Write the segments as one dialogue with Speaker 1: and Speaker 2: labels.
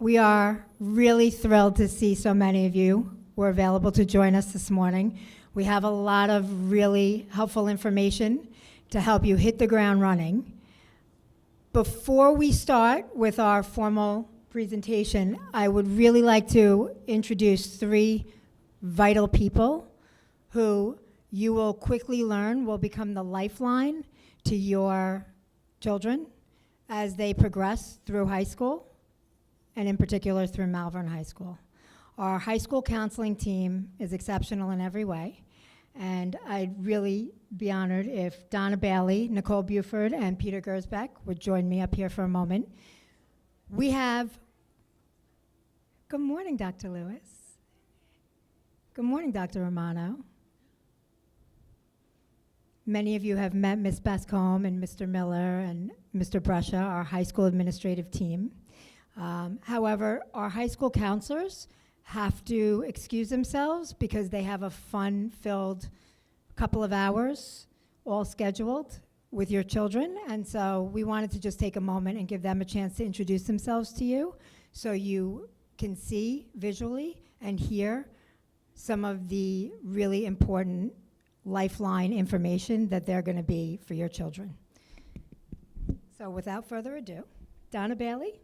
Speaker 1: We are really thrilled to see so many of you were available to join us this morning. We have a lot of really helpful information to help you hit the ground running. Before we start with our formal presentation, I would really like to introduce three vital people who you will quickly learn will become the lifeline to your children as they progress through high school, and in particular through Malvern High School. Our high school counseling team is exceptional in every way, and I'd really be honored if Donna Bailey, Nicole Buford, and Peter Gersbeck would join me up here for a moment. We have, good morning, Dr. Lewis. Good morning, Dr. Romano. Many of you have met Ms. Bascombe and Mr. Miller and Mr. Brescia, our high school administrative team. However, our high school counselors have to excuse themselves because they have a fun-filled couple of hours all scheduled with your children, and so we wanted to just take a moment and give them a chance to introduce themselves to you so you can see visually and hear some of the really important lifeline information that they're going to be for your children. So without further ado, Donna Bailey.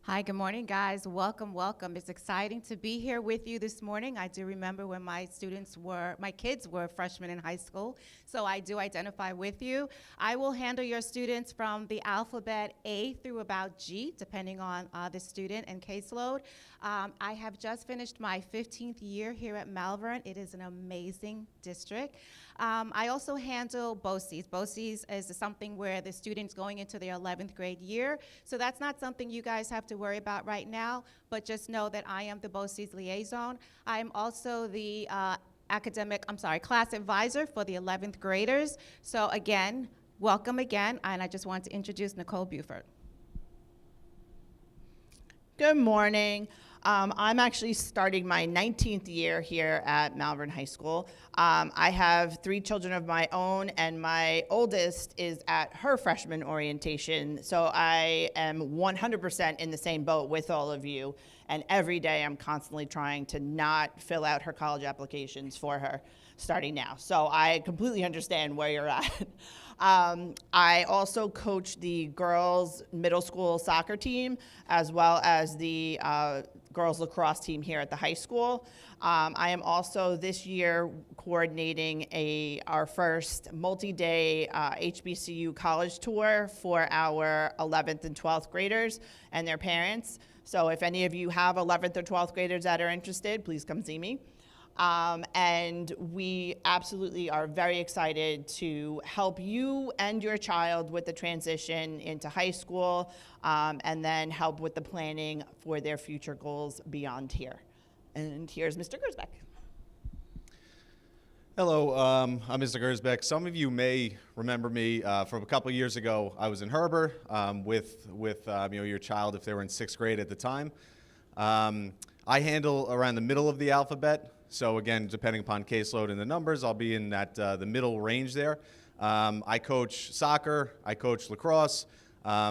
Speaker 2: Hi, good morning, guys. Welcome, welcome. It's exciting to be here with you this morning. I do remember when my kids were freshmen in high school, so I do identify with you. I will handle your students from the alphabet A through about G, depending on the student and caseload. I have just finished my 15th year here at Malvern. It is an amazing district. I also handle BOCES. BOCES is something where the student's going into their 11th grade year. So that's not something you guys have to worry about right now, but just know that I am the BOCES liaison. I am also the class advisor for the 11th graders. So again, welcome again, and I just want to introduce Nicole Buford.
Speaker 3: Good morning. I'm actually starting my 19th year here at Malvern High School. I have 3 children of my own, and my oldest is at her freshman orientation, so I am 100% in the same boat with all of you, and every day I'm constantly trying to not fill out her college applications for her starting now. So I completely understand where you're at. I also coach the girls' middle school soccer team, as well as the girls' lacrosse team here at the high school. I am also this year coordinating our first multi-day HBCU college tour for our 11th and 12th graders and their parents. So if any of you have 11th or 12th graders that are interested, please come see me. And we absolutely are very excited to help you and your child with the transition into high school, and then help with the planning for their future goals beyond here. And here's Mr. Gersbeck.
Speaker 4: Hello, I'm Mr. Gersbeck. Some of you may remember me from a couple of years ago. I was in Herber with your child if they were in 6th grade at the time. I handle around the middle of the alphabet. So again, depending upon caseload and the numbers, I'll be in that the middle range there. I coach soccer, I coach lacrosse,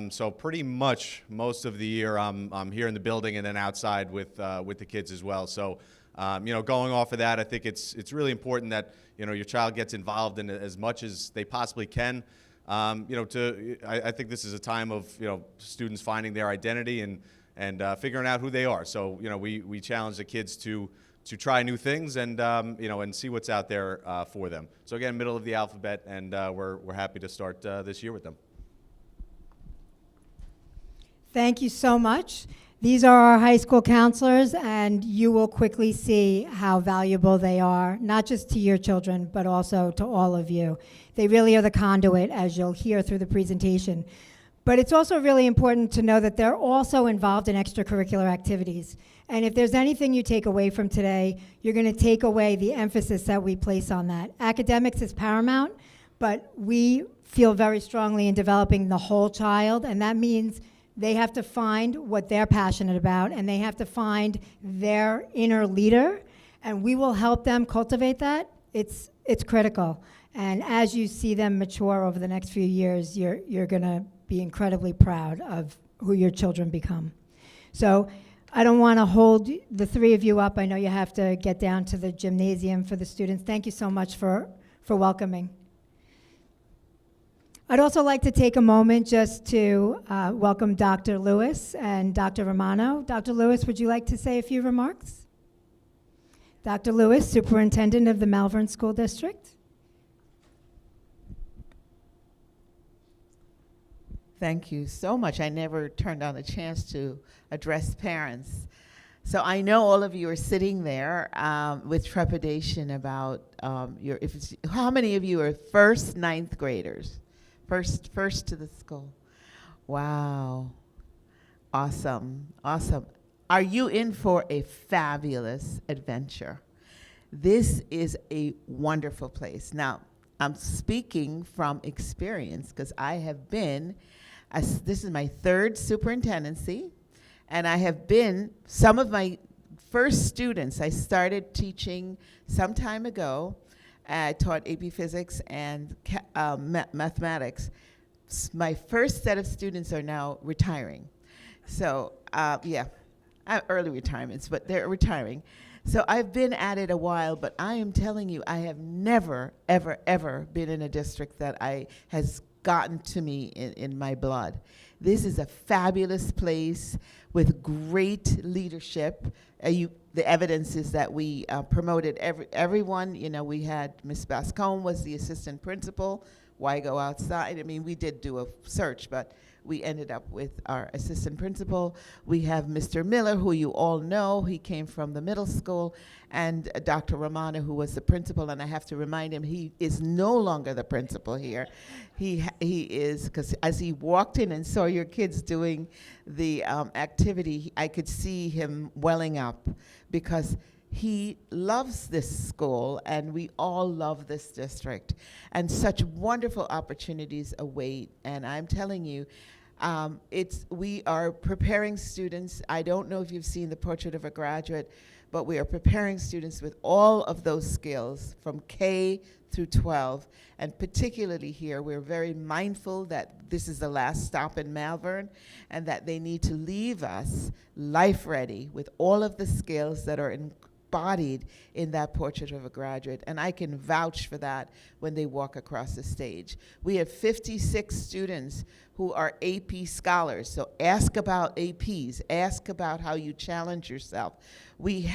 Speaker 4: so pretty much most of the year I'm here in the building and then outside with the kids as well. So going off of that, I think it's really important that your child gets involved in it as much as they possibly can. I think this is a time of students finding their identity and figuring out who they are. So we challenge the kids to try new things and and see what's out there for them. So again, middle of the alphabet, and we're happy to start this year with them.
Speaker 1: Thank you so much. These are our high school counselors, and you will quickly see how valuable they are, not just to your children, but also to all of you. They really are the conduit, as you'll hear through the presentation. But it's also really important to know that they're also involved in extracurricular activities. And if there's anything you take away from today, you're going to take away the emphasis that we place on that. Academics is paramount, but we feel very strongly in developing the whole child, and that means they have to find what they're passionate about, and they have to find their inner leader, and we will help them cultivate that. It's critical. And as you see them mature over the next few years, you're going to be incredibly proud of who your children become. So I don't want to hold the three of you up. I know you have to get down to the gymnasium for the students. Thank you so much for welcoming. I'd also like to take a moment just to welcome Dr. Lewis and Dr. Romano. Dr. Lewis, would you like to say a few remarks? Dr. Lewis, Superintendent of the Malvern School District.
Speaker 5: Thank you so much. I never turned down a chance to address parents. So I know all of you are sitting there with trepidation about how many of you are first ninth graders? First to the school. Wow. Awesome. Awesome. Are you in for a fabulous adventure? This is a wonderful place. Now, I'm speaking from experience because I have been, this is my third superintendency, and I have been, some of my first students, I started teaching some time ago. I taught AP Physics and mathematics. My first set of students are now retiring. So, early retirements, but they're retiring. So I've been at it a while, but I am telling you, I have never, ever, ever been in a district that has gotten to me in my blood. This is a fabulous place with great leadership. The evidence is that we promoted everyone. You know, we had Miss Bascombe was the assistant principal. Why go outside? I mean, we did do a search, but we ended up with our assistant principal. We have Mr. Miller, who you all know. He came from the middle school, and Dr. Romano, who was the principal. And I have to remind him, he is no longer the principal here. He is, because as he walked in and saw your kids doing the activity, I could see him welling up because he loves this school, and we all love this district. And such wonderful opportunities await. And I'm telling you, we are preparing students. I don't know if you've seen the Portrait of a Graduate, but we are preparing students with all of those skills from K through 12. And particularly here, we're very mindful that this is the last stop in Malvern, and that they need to leave us life ready with all of the skills that are embodied in that Portrait of a Graduate, and I can vouch for that when they walk across the stage. We have 56 students who are AP scholars, so ask about APs, ask about how you challenge yourself. We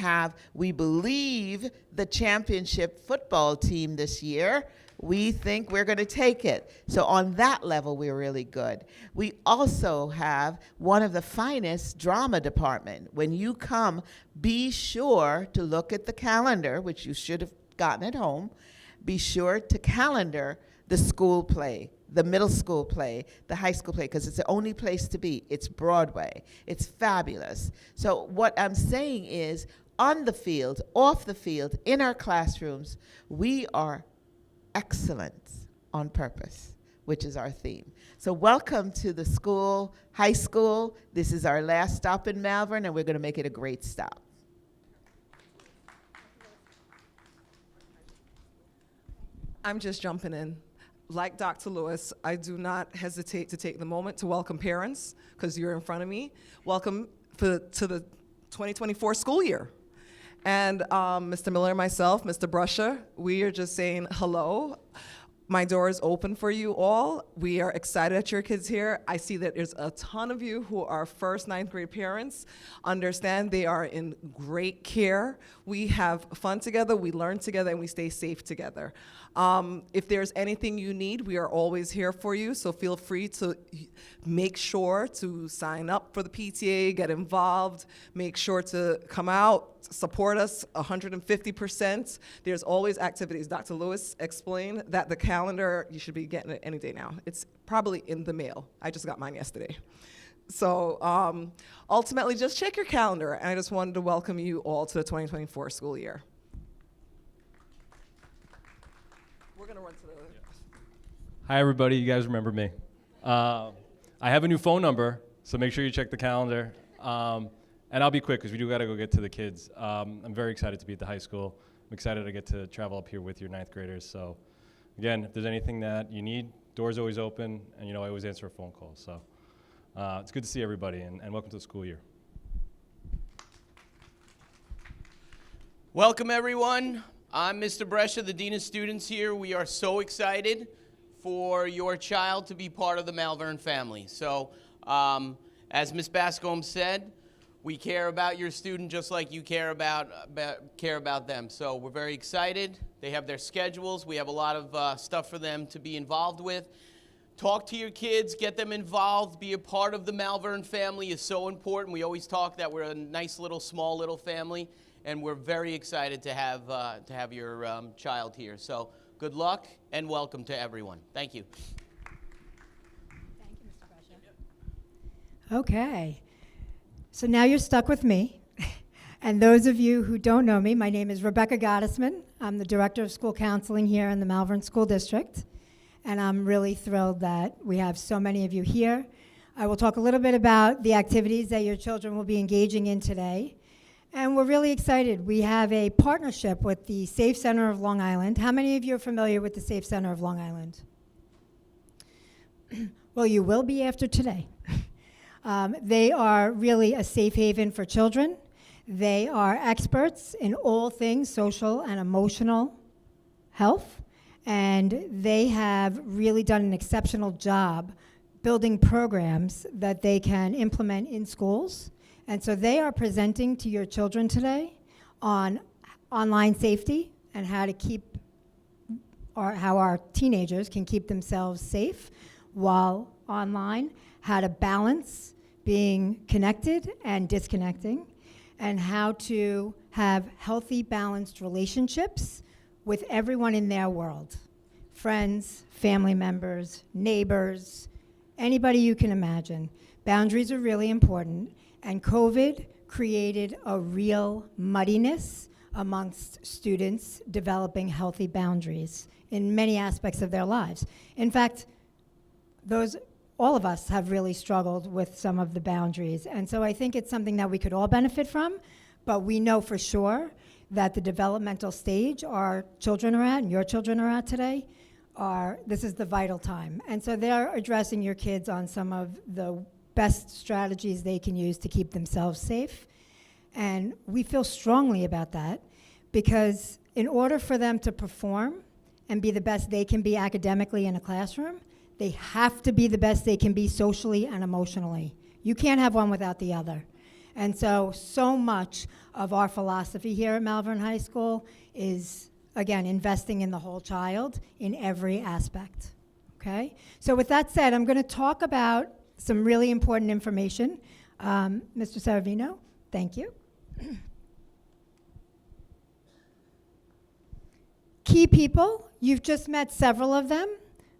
Speaker 5: believe the championship football team this year. We think we're going to take it. So on that level, we're really good. We also have one of the finest drama department. When you come, be sure to look at the calendar, which you should have gotten at home. Be sure to calendar the school play, the middle school play, the high school play, because it's the only place to be. It's Broadway. It's fabulous. So what I'm saying is, on the field, off the field, in our classrooms, we are excellent on purpose, which is our theme. So welcome to the school, high school. This is our last stop in Malvern, and we're going to make it a great stop.
Speaker 6: I'm just jumping in. Like Dr. Lewis, I do not hesitate to take the moment to welcome parents, because you're in front of me. Welcome to the 2024 school year. And Mr. Miller and myself, Mr. Brusher, we are just saying hello. My door is open for you all. We are excited that your kids here. I see that there's a ton of you who are first, ninth grade parents. Understand they are in great care. We have fun together, we learn together, and we stay safe together. If there's anything you need, we are always here for you, so feel free to make sure to sign up for the PTA, get involved, make sure to come out, support us 150%. There's always activities. Dr. Lewis explained that the calendar, you should be getting it any day now. It's probably in the mail. I just got mine yesterday. So ultimately, just check your calendar, and I just wanted to welcome you all to the 2024 school year. We're gonna run to the...
Speaker 7: Hi, everybody. You guys remember me. I have a new phone number, so make sure you check the calendar. And I'll be quick, because we do got to go get to the kids. I'm very excited to be at the high school. I'm excited to get to travel up here with your ninth graders. So, again, if there's anything that you need, door's always open, and I always answer a phone call. So, it's good to see everybody, and welcome to the school year.
Speaker 8: Welcome, everyone. I'm Mr. Brescia, the Dean of Students here. We are so excited for your child to be part of the Malvern family. So, as Ms. Bascom said, we care about your student just like you care about them. So we're very excited. They have their schedules. We have a lot of stuff for them to be involved with. Talk to your kids, get them involved, be a part of the Malvern family is so important. We always talk that we're a nice little, small little family, and we're very excited to have your child here. So good luck and welcome to everyone. Thank you.
Speaker 1: Thank you, Mr. Brescia. Okay. So now you're stuck with me. And those of you who don't know me, my name is Rebecca Gottesman. I'm the Director of School Counseling here in the Malvern School District. And I'm really thrilled that we have so many of you here. I will talk a little bit about the activities that your children will be engaging in today. And we're really excited. We have a partnership with the Safe Center of Long Island. How many of you are familiar with the Safe Center of Long Island? Well, you will be after today. They are really a safe haven for children. They are experts in all things social and emotional health, and they have really done an exceptional job building programs that they can implement in schools. And so they are presenting to your children today on online safety and how to keep, or how our teenagers can keep themselves safe while online, how to balance being connected and disconnecting, and how to have healthy, balanced relationships with everyone in their world. Friends, family members, neighbors, anybody you can imagine. Boundaries are really important, and COVID created a real muddiness amongst students developing healthy boundaries in many aspects of their lives. In fact, all of us have really struggled with some of the boundaries. And so I think it's something that we could all benefit from, but we know for sure that the developmental stage our children are at and your children are at today, this is the vital time. And so they're addressing your kids on some of the best strategies they can use to keep themselves safe. And we feel strongly about that because in order for them to perform and be the best they can be academically in a classroom, they have to be the best they can be socially and emotionally. You can't have one without the other. And so much of our philosophy here at Malvern High School is, again, investing in the whole child in every aspect, okay? So with that said, I'm gonna talk about some really important information. Mr. Saravino, thank you. Key people, you've just met several of them.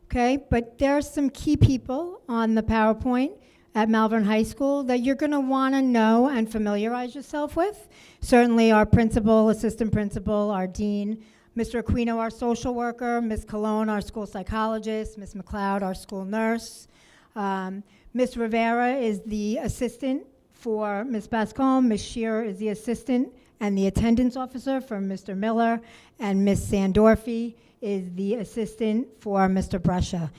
Speaker 1: Okay, but there are some key people on the PowerPoint at Malvern High School that you're going to want to know and familiarize yourself with. Certainly our principal, assistant principal, our dean, Mr. Aquino, our social worker, Ms. Colon, our school psychologist, Ms. McLeod, our school nurse. Ms. Rivera is the assistant for Ms. Bascom. Ms. Shearer is the assistant and the attendance officer for Mr. Miller, and Ms. Sandorfi is the assistant for Mr. Brescia.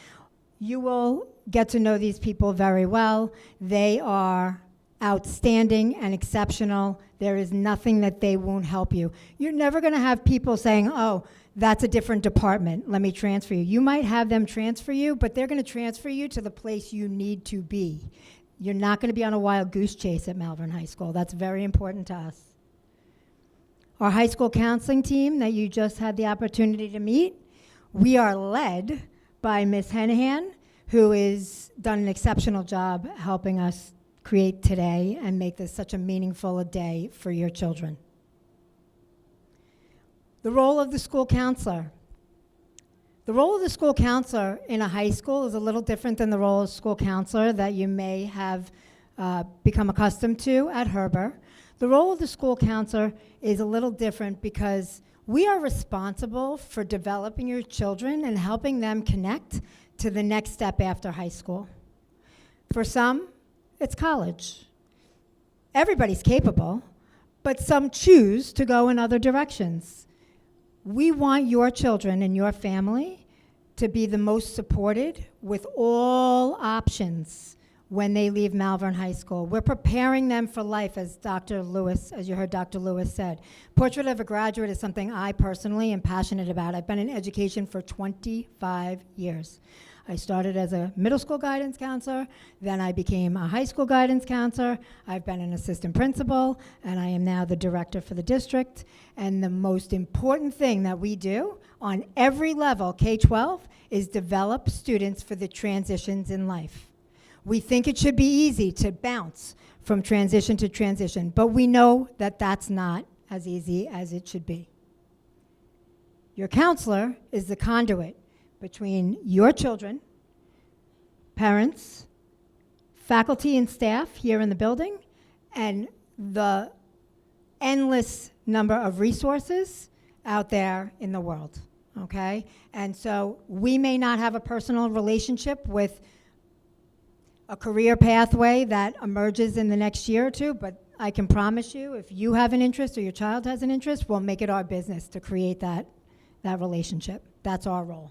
Speaker 1: You will get to know these people very well. They are outstanding and exceptional. There is nothing that they won't help you. You're never gonna have people saying, oh, that's a different department, let me transfer you. You might have them transfer you, but they're gonna transfer you to the place you need to be. You're not gonna be on a wild goose chase at Malvern High School. That's very important to us. Our high school counseling team that you just had the opportunity to meet, we are led by Ms. Henahan, who has done an exceptional job helping us create today and make this such a meaningful a day for your children. The role of the school counselor. The role of the school counselor in a high school is a little different than the role of school counselor that you may have become accustomed to at Herber. The role of the school counselor is a little different because we are responsible for developing your children and helping them connect to the next step after high school. For some, it's college. Everybody's capable, but some choose to go in other directions. We want your children and your family to be the most supported with all options, when they leave Malvern High School. We're preparing them for life, as you heard Dr. Lewis said. Portrait of a Graduate is something I personally am passionate about. I've been in education for 25 years. I started as a middle school guidance counselor, then I became a high school guidance counselor. I've been an assistant principal, and I am now the director for the district. And the most important thing that we do on every level, K-12, is develop students for the transitions in life. We think it should be easy to bounce from transition to transition, but we know that that's not as easy as it should be. Your counselor is the conduit between your children, parents, faculty and staff here in the building, and the endless number of resources out there in the world, okay? And so we may not have a personal relationship with a career pathway that emerges in the next year or two, but I can promise you, if you have an interest or your child has an interest, we'll make it our business to create that relationship. That's our role.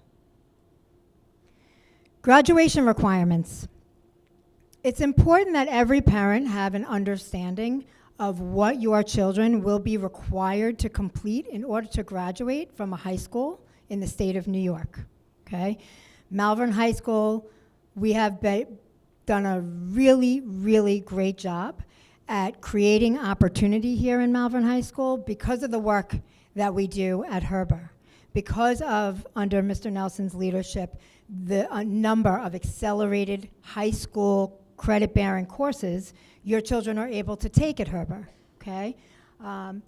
Speaker 1: Graduation requirements. It's important that every parent have an understanding of what your children will be required to complete in order to graduate from a high school in the state of New York, okay? Malvern High School, we have done a really, really great job at creating opportunity here in Malvern High School because of the work that we do at HERBER. Because of, under Mr. Nelson's leadership, a number of accelerated high school credit-bearing courses your children are able to take at HERBER, okay? I'm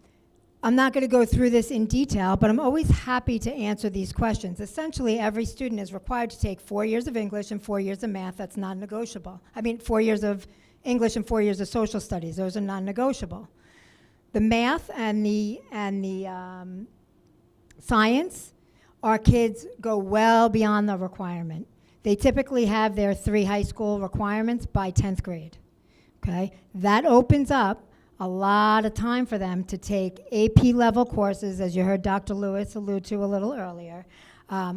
Speaker 1: not going to go through this in detail, but I'm always happy to answer these questions. Essentially, every student is required to take 4 years of English and 4 years of math. That's non-negotiable. I mean, 4 years of English and 4 years of social studies. Those are non-negotiable. The math and the science, our kids go well beyond the requirement. They typically have their 3 high school requirements by 10th grade, okay? That opens up a lot of time for them to take AP level courses, as you heard Dr. Lewis allude to a little earlier.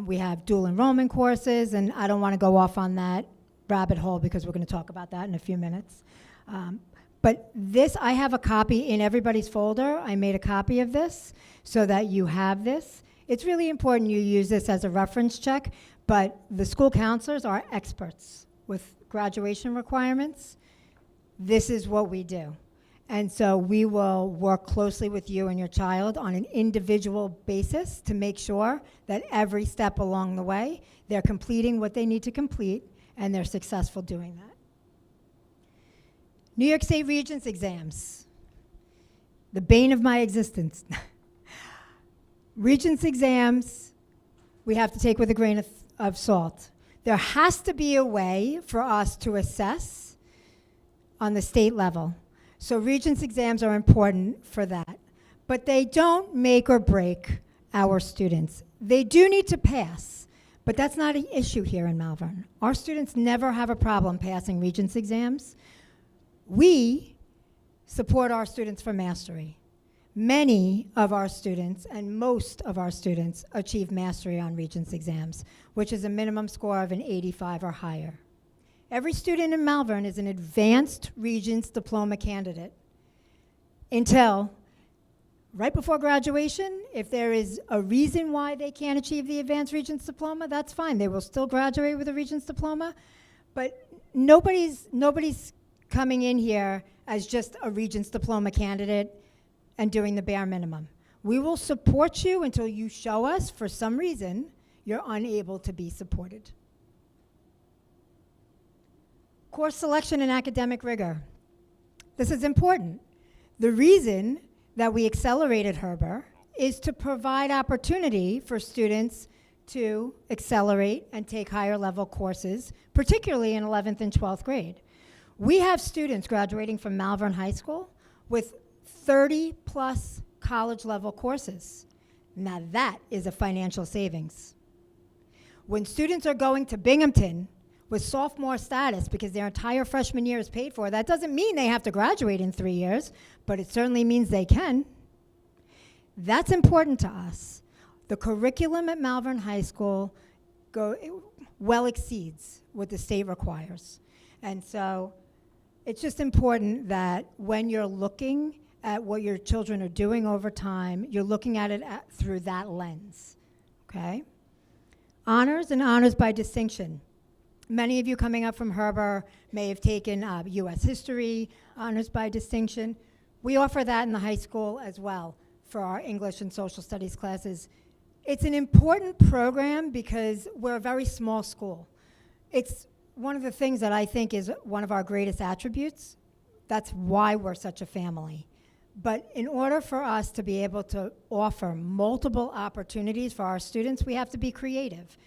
Speaker 1: We have dual enrollment courses, and I don't want to go off on that rabbit hole because we're going to talk about that in a few minutes. But this, I have a copy in everybody's folder. I made a copy of this so that you have this. It's really important you use this as a reference check, but the school counselors are experts with graduation requirements. This is what we do. And so we will work closely with you and your child on an individual basis to make sure that every step along the way, they're completing what they need to complete and they're successful doing that. New York State Regents exams, the bane of my existence. Regents exams, we have to take with a grain of salt. There has to be a way for us to assess on the state level. So Regents exams are important for that. But they don't make or break our students. They do need to pass, but that's not an issue here in Malvern. Our students never have a problem passing Regents exams. We support our students for mastery. Many of our students and most of our students achieve mastery on Regents exams, which is a minimum score of an 85 or higher. Every student in Malvern is an advanced Regents diploma candidate until right before graduation. If there is a reason why they can't achieve the advanced Regents diploma, that's fine. They will still graduate with a Regents diploma, but nobody's coming in here as just a Regents diploma candidate and doing the bare minimum. We will support you until you show us, for some reason, you're unable to be supported. Course selection and academic rigor. This is important. The reason that we accelerated HERBER is to provide opportunity for students to accelerate and take higher level courses, particularly in 11th and 12th grade. We have students graduating from Malvern High School with 30 plus college level courses. Now that is a financial savings. When students are going to Binghamton with sophomore status because their entire freshman year is paid for, that doesn't mean they have to graduate in 3 years, but it certainly means they can. That's important to us. The curriculum at Malvern High School well exceeds what the state requires. And so it's just important that when you're looking at what your children are doing over time, you're looking at it through that lens, okay? Honors and honors by distinction. Many of you coming up from Herber may have taken U.S. history, honors by distinction. We offer that in the high school as well for our English and social studies classes. It's an important program because we're a very small school. It's one of the things that I think is one of our greatest attributes. That's why we're such a family. But in order for us to be able to offer multiple opportunities for our students, we have to be creative.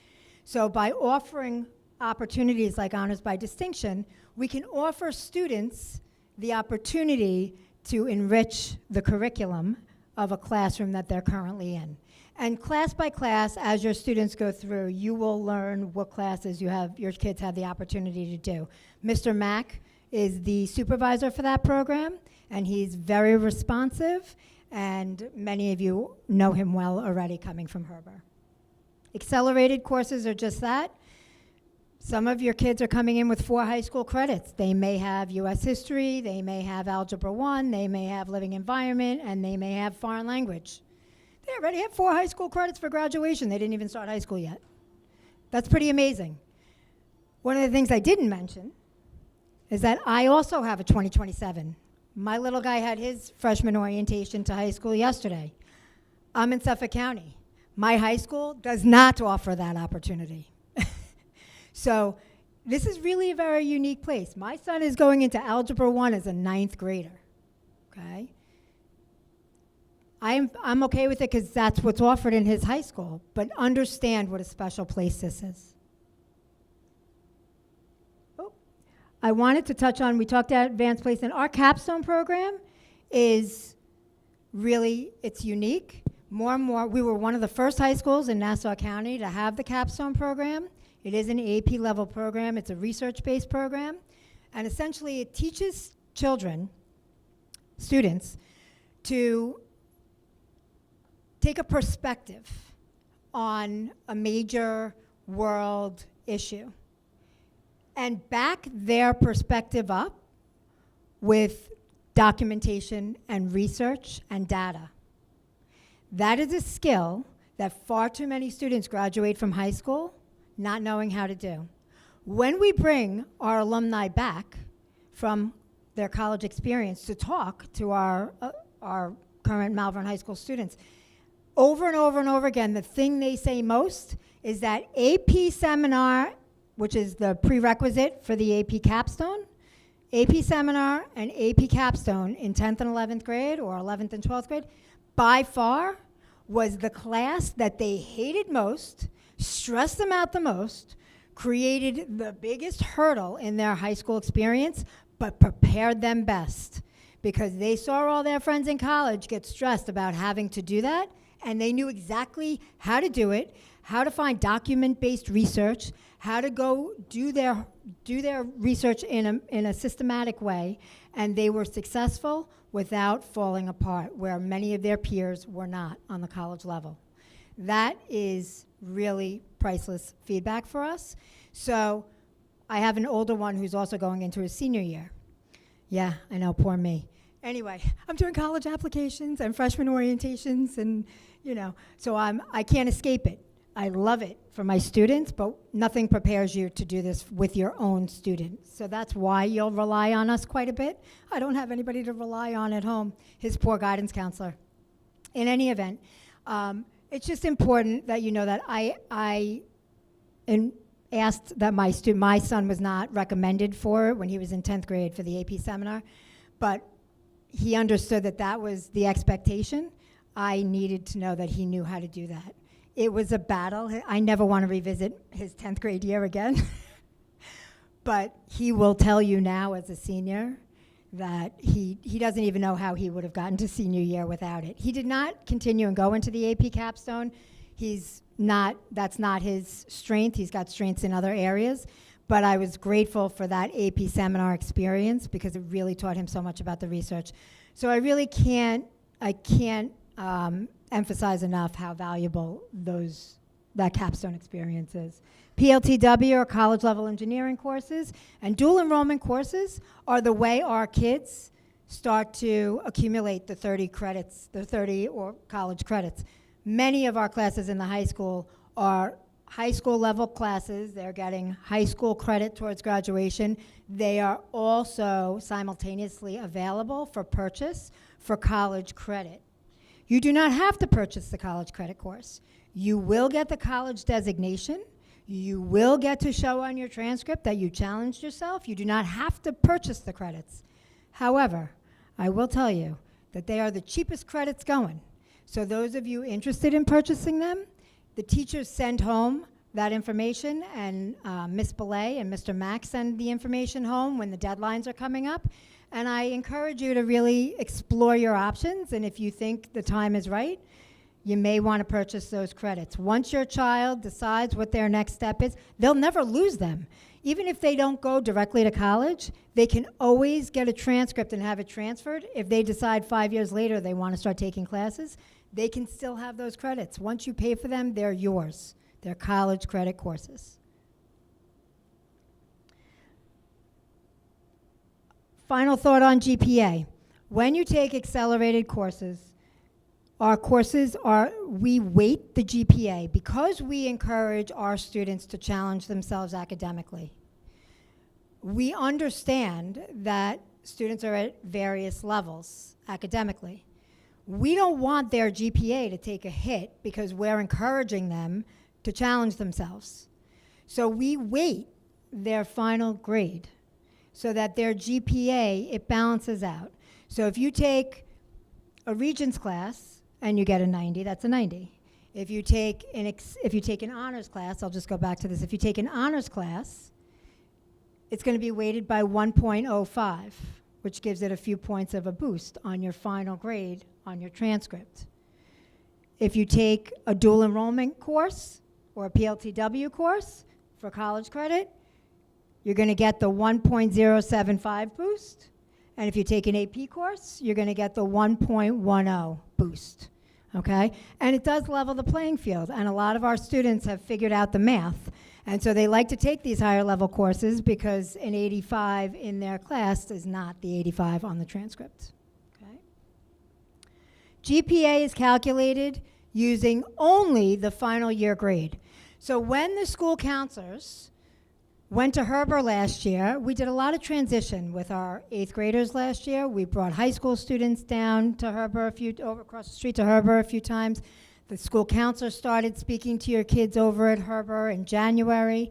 Speaker 1: So by offering opportunities like honors by distinction, we can offer students the opportunity to enrich the curriculum of a classroom that they're currently in. And class by class, as your students go through, you will learn what classes your kids have the opportunity to do. Mr. Mack is the supervisor for that program, and he's very responsive, and many of you know him well already coming from Herber. Accelerated courses are just that. Some of your kids are coming in with 4 high school credits. They may have U.S. history, they may have Algebra 1, they may have living environment, and they may have foreign language. They already have 4 high school credits for graduation. They didn't even start high school yet. That's pretty amazing. One of the things I didn't mention is that I also have a 2027. My little guy had his freshman orientation to high school yesterday. I'm in Suffolk County. My high school does not offer that opportunity. So this is really a very unique place. My son is going into Algebra 1 as a 9th grader, okay? I'm okay with it because that's what's offered in his high school, but understand what a special place this is. Oh, I wanted to touch on, we talked about advanced placement. Our capstone program is really, it's unique. More and more, we were one of the first high schools in Nassau County to have the capstone program. It is an AP level program. It's a research-based program. And essentially it teaches students, to take a perspective on a major world issue and back their perspective up with documentation and research and data. That is a skill that far too many students graduate from high school not knowing how to do. When we bring our alumni back from their college experience to talk to our current Malvern High School students, over and over and over again, the thing they say most is that AP seminar, which is the prerequisite for the AP capstone, AP seminar and AP capstone in 10th and 11th grade or 11th and 12th grade, by far was the class that they hated most, stressed them out the most, created the biggest hurdle in their high school experience, but prepared them best because they saw all their friends in college get stressed about having to do that, and they knew exactly how to do it, how to find document-based research, how to go do their research in a systematic way, and they were successful without falling apart, where many of their peers were not on the college level. That is really priceless feedback for us. So I have an older one who's also going into his senior year. Yeah, I know, poor me. Anyway, I'm doing college applications and freshman orientations and, so I can't escape it. I love it for my students, but nothing prepares you to do this with your own students. So that's why you'll rely on us quite a bit. I don't have anybody to rely on at home, his poor guidance counselor. In any event, it's just important that you know that I asked that my son was not recommended for it when he was in 10th grade for the AP seminar, but he understood that that was the expectation. I needed to know that he knew how to do that. It was a battle. I never want to revisit his 10th grade year again. But he will tell you now as a senior that he doesn't even know how he would have gotten to senior year without it. He did not continue and go into the AP capstone. That's not his strength. He's got strengths in other areas. But I was grateful for that AP seminar experience because it really taught him so much about the research. So I really can't emphasize enough how valuable those that capstone experience is. PLTW are college level engineering courses, and dual enrollment courses are the way our kids start to accumulate the 30 credits, the 30 or college credits. Many of our classes in the high school are high school level classes. They're getting high school credit towards graduation. They are also simultaneously available for purchase for college credit. You do not have to purchase the college credit course. You will get the college designation. You will get to show on your transcript that you challenged yourself. You do not have to purchase the credits. However, I will tell you that they are the cheapest credits going. So those of you interested in purchasing them, the teachers send home that information, and Ms. Belay and Mr. Mack send the information home when the deadlines are coming up. And I encourage you to really explore your options, and if you think the time is right, you may want to purchase those credits. Once your child decides what their next step is, they'll never lose them. Even if they don't go directly to college, they can always get a transcript and have it transferred. If they decide 5 years later they want to start taking classes, they can still have those credits. Once you pay for them, they're yours. They're college credit courses. Final thought on GPA. When you take accelerated courses, our courses we weight the GPA because we encourage our students to challenge themselves academically. We understand that students are at various levels academically. We don't want their GPA to take a hit because we're encouraging them to challenge themselves. So we weight their final grade so that their GPA, it balances out. So if you take a Regents class and you get a 90, that's a 90. If you take an honors class, I'll just go back to this. If you take an honors class, it's going to be weighted by 1.05, which gives it a few points of a boost on your final grade on your transcript. If you take a dual enrollment course or a PLTW course for college credit, you're going to get the 1.075 boost. And if you take an AP course, you're going to get the 1.10 boost. Okay? And it does level the playing field. And a lot of our students have figured out the math. And so they like to take these higher level courses because an 85 in their class is not the 85 on the transcript. Okay? GPA is calculated using only the final year grade. So when the school counselors went to Herber last year, we did a lot of transition with our 8th graders last year. We brought high school students down to Herber over across the street to Herber a few times. The school counselor started speaking to your kids over at Herber in January.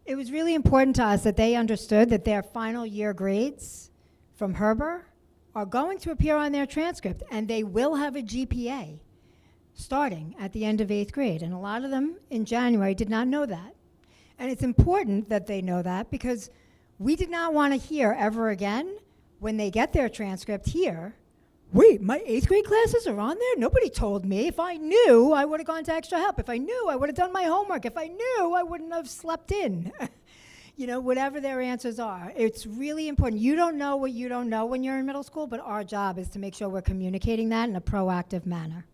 Speaker 1: It was really important to us that they understood that their final year grades from Herber are going to appear on their transcript, and they will have a GPA starting at the end of 8th grade. And a lot of them in January did not know that. And it's important that they know that because we did not want to hear ever again when they get their transcript here, wait, my 8th grade classes are on there? Nobody told me. If I knew, I would have gone to extra help. If I knew, I would have done my homework. If I knew, I wouldn't have slept in. You know, whatever their answers are. It's really important. You don't know what you don't know when you're in middle school, but our job is to make sure we're communicating that in a proactive manner.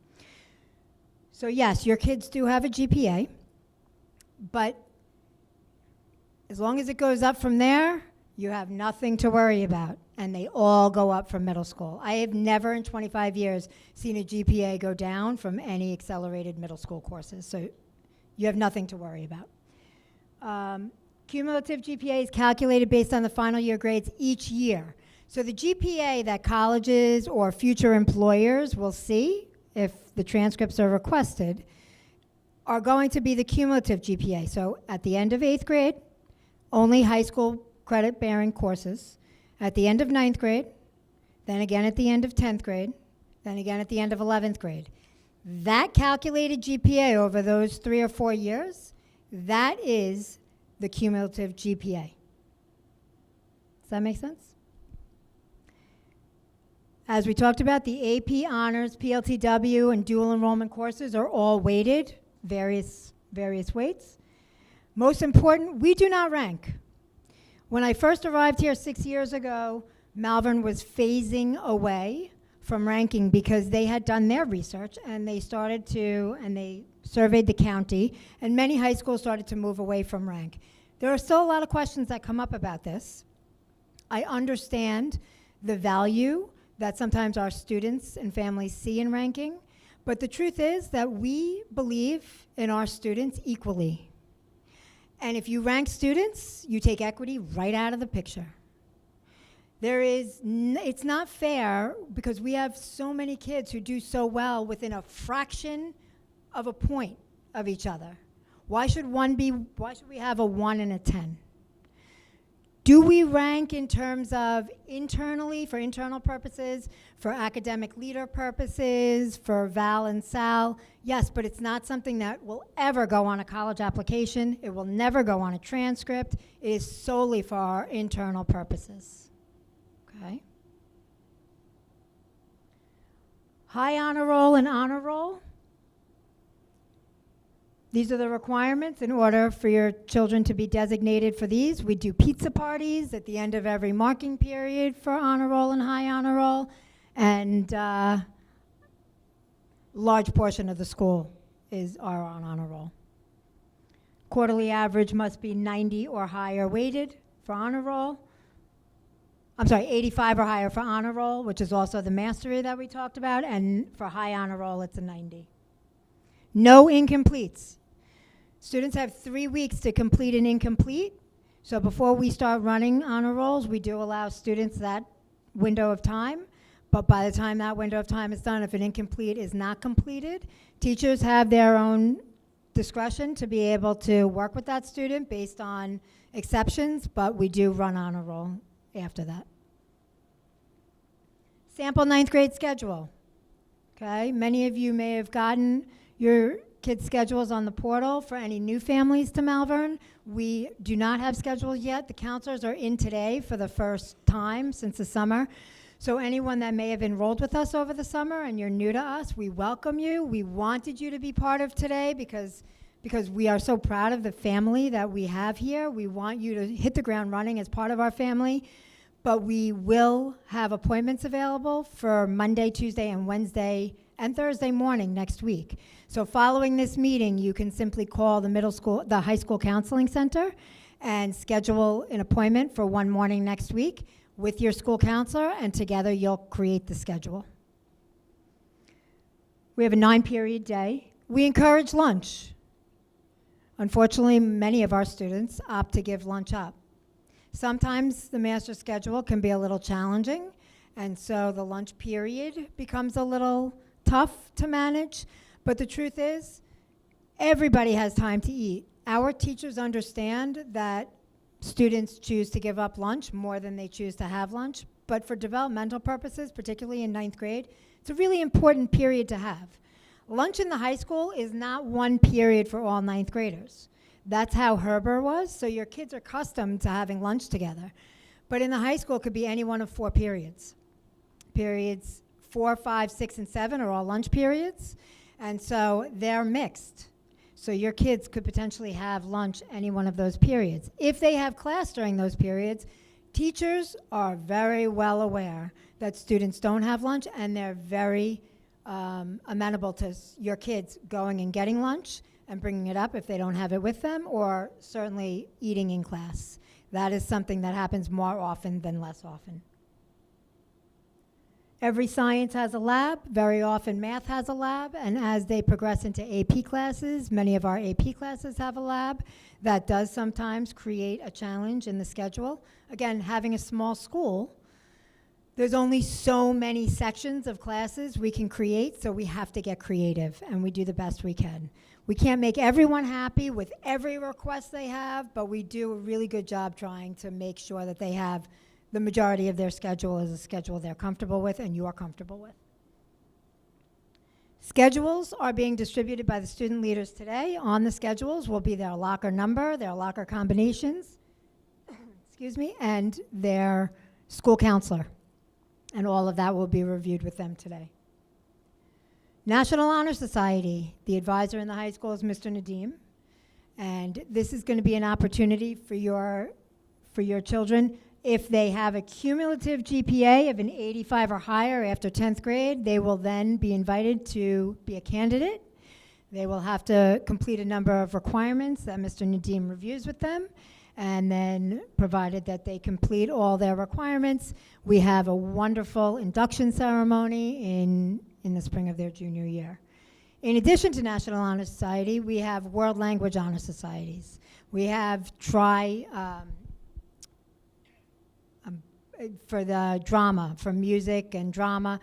Speaker 1: So yes, your kids do have a GPA, but as long as it goes up from there, you have nothing to worry about, and they all go up from middle school. I have never in 25 years seen a GPA go down from any accelerated middle school courses, so you have nothing to worry about. Cumulative GPA is calculated based on the final year grades each year. So the GPA that colleges or future employers will see if the transcripts are requested are going to be the cumulative GPA. So at the end of 8th grade, only high school credit-bearing courses. At the end of 9th grade, then again at the end of 10th grade, then again at the end of 11th grade. That calculated GPA over those 3 or 4 years, that is the cumulative GPA. Does that make sense? As we talked about, the AP Honors, PLTW, and dual enrollment courses are all weighted, various weights. Most important, we do not rank. When I first arrived here 6 years ago, Malvern was phasing away from ranking because they had done their research and they surveyed the county, and many high schools started to move away from rank. There are still a lot of questions that come up about this. I understand the value that sometimes our students and families see in ranking, but the truth is that we believe in our students equally. And if you rank students, you take equity right out of the picture. It's not fair because we have so many kids who do so well within a fraction of a point of each other. Why should we have a 1 and a 10? Do we rank in terms of internally, for internal purposes, for academic leader purposes, for Val and Sal? Yes, but it's not something that will ever go on a college application. It will never go on a transcript. It is solely for our internal purposes. Okay? High honor roll and honor roll. These are the requirements in order for your children to be designated for these. We do pizza parties at the end of every marking period for honor roll and high honor roll. And large portion of the school are on honor roll. Quarterly average must be 90 or higher weighted for honor roll. I'm sorry, 85 or higher for honor roll, which is also the mastery that we talked about. And for high honor roll, it's a 90. No incompletes. Students have 3 weeks to complete an incomplete. So before we start running honor rolls, we do allow students that window of time. But by the time that window of time is done, if an incomplete is not completed, teachers have their own discretion to be able to work with that student based on exceptions, but we do run honor roll after that. Sample 9th grade schedule. Okay, many of you may have gotten your kids' schedules on the portal for any new families to Malvern. We do not have schedules yet. The counselors are in today for the first time since the summer. So anyone that may have enrolled with us over the summer and you're new to us, we welcome you. We wanted you to be part of today because we are so proud of the family that we have here. We want you to hit the ground running as part of our family. But we will have appointments available for Monday, Tuesday, and Wednesday and Thursday morning next week. So following this meeting, you can simply call the high school counseling center and schedule an appointment for one morning next week with your school counselor, and together you'll create the schedule. We have a 9-period day. We encourage lunch. Unfortunately, many of our students opt to give lunch up. Sometimes the master schedule can be a little challenging, and so the lunch period becomes a little tough to manage. But the truth is, everybody has time to eat. Our teachers understand that students choose to give up lunch more than they choose to have lunch. But for developmental purposes, particularly in 9th grade, it's a really important period to have. Lunch in the high school is not one period for all 9th graders. That's how Herber was, so your kids are accustomed to having lunch together. But in the high school, it could be any one of 4 periods. Periods 4, 5, 6, and 7 are all lunch periods, and so they're mixed. So your kids could potentially have lunch any one of those periods. If they have class during those periods, teachers are very well aware that students don't have lunch, and they're very amenable to your kids going and getting lunch and bringing it up if they don't have it with them, or certainly eating in class. That is something that happens more often than less often. Every science has a lab. Very often math has a lab, and as they progress into AP classes, many of our AP classes have a lab. That does sometimes create a challenge in the schedule. Again, having a small school, there's only so many sections of classes we can create, so we have to get creative, and we do the best we can. We can't make everyone happy with every request they have, but we do a really good job trying to make sure that they have the majority of their schedule is a schedule they're comfortable with and you're comfortable with. Schedules are being distributed by the student leaders today. On the schedules will be their locker number, their locker combinations, excuse me, and their school counselor. And all of that will be reviewed with them today. National Honor Society, the advisor in the high school is Mr. NADEEM. And this is going to be an opportunity for your children If they have a cumulative GPA of an 85 or higher after 10th grade, they will then be invited to be a candidate. They will have to complete a number of requirements that Mr. NADEEM reviews with them. And then, provided that they complete all their requirements, we have a wonderful induction ceremony in the spring of their junior year. In addition to National Honor Society, we have World Language Honor Societies. We have for the drama, for music and drama,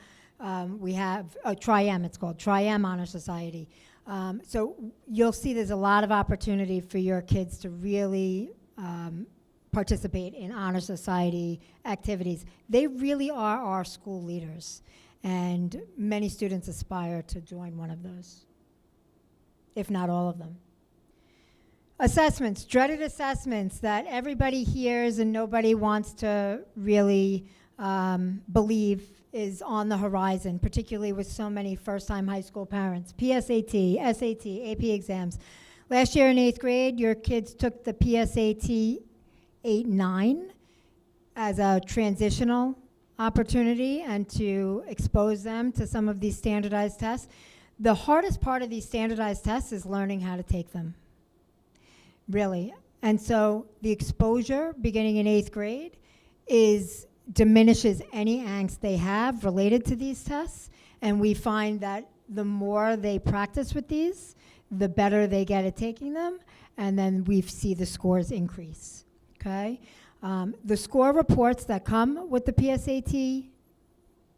Speaker 1: we have Tri-M, it's called Tri-M Honor Society. So you'll see there's a lot of opportunity for your kids to really participate in Honor Society activities. They really are our school leaders, and many students aspire to join one of those, if not all of them. Assessments, dreaded assessments that everybody hears and nobody wants to really believe is on the horizon, particularly with so many first-time high school parents. PSAT, SAT, AP exams. Last year in 8th grade, your kids took the PSAT 8-9 as a transitional opportunity and to expose them to some of these standardized tests. The hardest part of these standardized tests is learning how to take them. Really. And so the exposure beginning in 8th grade diminishes any angst they have related to these tests. And we find that the more they practice with these, the better they get at taking them. And then we see the scores increase. Okay? The score reports that come with the PSAT,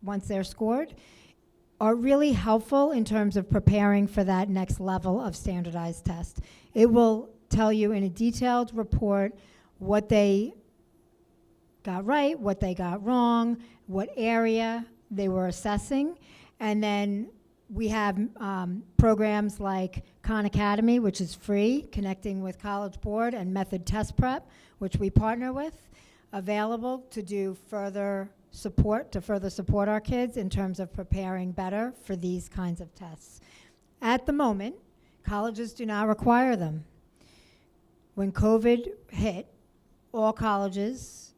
Speaker 1: once they're scored, are really helpful in terms of preparing for that next level of standardized test. It will tell you in a detailed report what they got right, what they got wrong, what area they were assessing. And then we have programs like Khan Academy, which is free, connecting with College Board, and Method Test Prep, which we partner with, available to do further support, to further support our kids in terms of preparing better for these kinds of tests. At the moment, colleges do not require them. When COVID hit, all colleges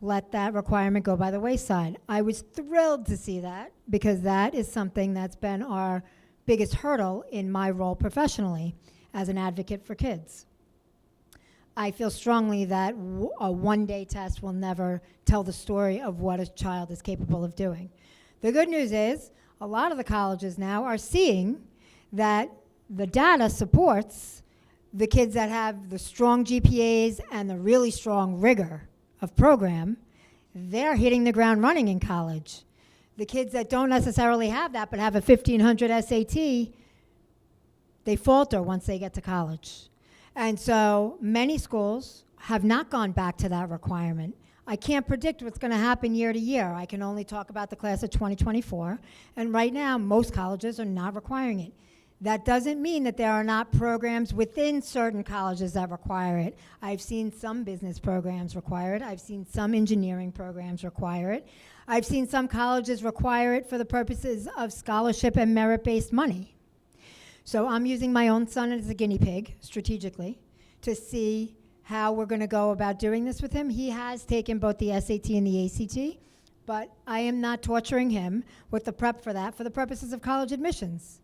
Speaker 1: let that requirement go by the wayside. I was thrilled to see that, because that is something that's been our biggest hurdle in my role professionally as an advocate for kids. I feel strongly that a one-day test will never tell the story of what a child is capable of doing. The good news is a lot of the colleges now are seeing that the data supports the kids that have the strong GPAs and the really strong rigor of program. They're hitting the ground running in college. The kids that don't necessarily have that but have a 1500 SAT, they falter once they get to college. And so many schools have not gone back to that requirement. I can't predict what's going to happen year to year. I can only talk about the class of 2024. And right now, most colleges are not requiring it. That doesn't mean that there are not programs within certain colleges that require it. I've seen some business programs require it. I've seen some engineering programs require it. I've seen some colleges require it for the purposes of scholarship and merit-based money. So I'm using my own son as a guinea pig, strategically, to see how we're going to go about doing this with him. He has taken both the SAT and the ACT, but I am not torturing him with the prep for that for the purposes of college admissions.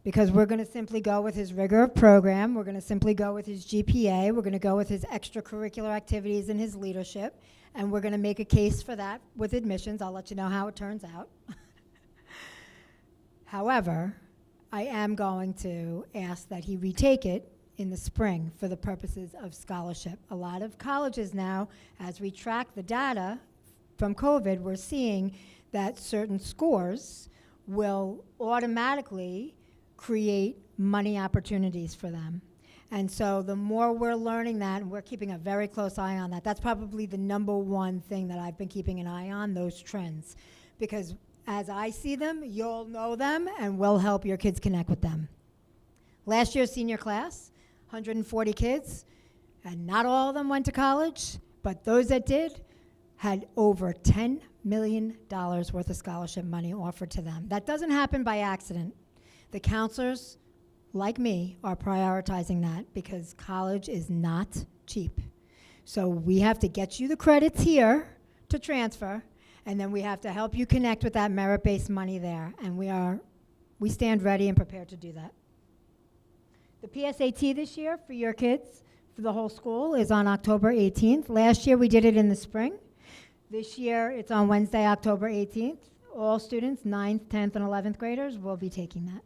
Speaker 1: Because we're going to simply go with his rigor of program, we're going to simply go with his GPA, we're going to go with his extracurricular activities and his leadership, and we're going to make a case for that with admissions. I'll let you know how it turns out. However, I am going to ask that he retake it in the spring for the purposes of scholarship. A lot of colleges now, as we track the data from COVID, we're seeing that certain scores will automatically create money opportunities for them. And so the more we're learning that, and we're keeping a very close eye on that, that's probably the number one thing that I've been keeping an eye on, those trends. Because as I see them, you'll know them, and we'll help your kids connect with them. Last year's senior class, 140 kids, and not all of them went to college, but those that did had over $10 million worth of scholarship money offered to them. That doesn't happen by accident. The counselors, like me, are prioritizing that because college is not cheap. So we have to get you the credits here to transfer, and then we have to help you connect with that merit-based money there. And we stand ready and prepared to do that. The PSAT this year for your kids, for the whole school, is on October 18th. Last year we did it in the spring. This year it's on Wednesday, October 18th. All students, 9th, 10th, and 11th graders will be taking that.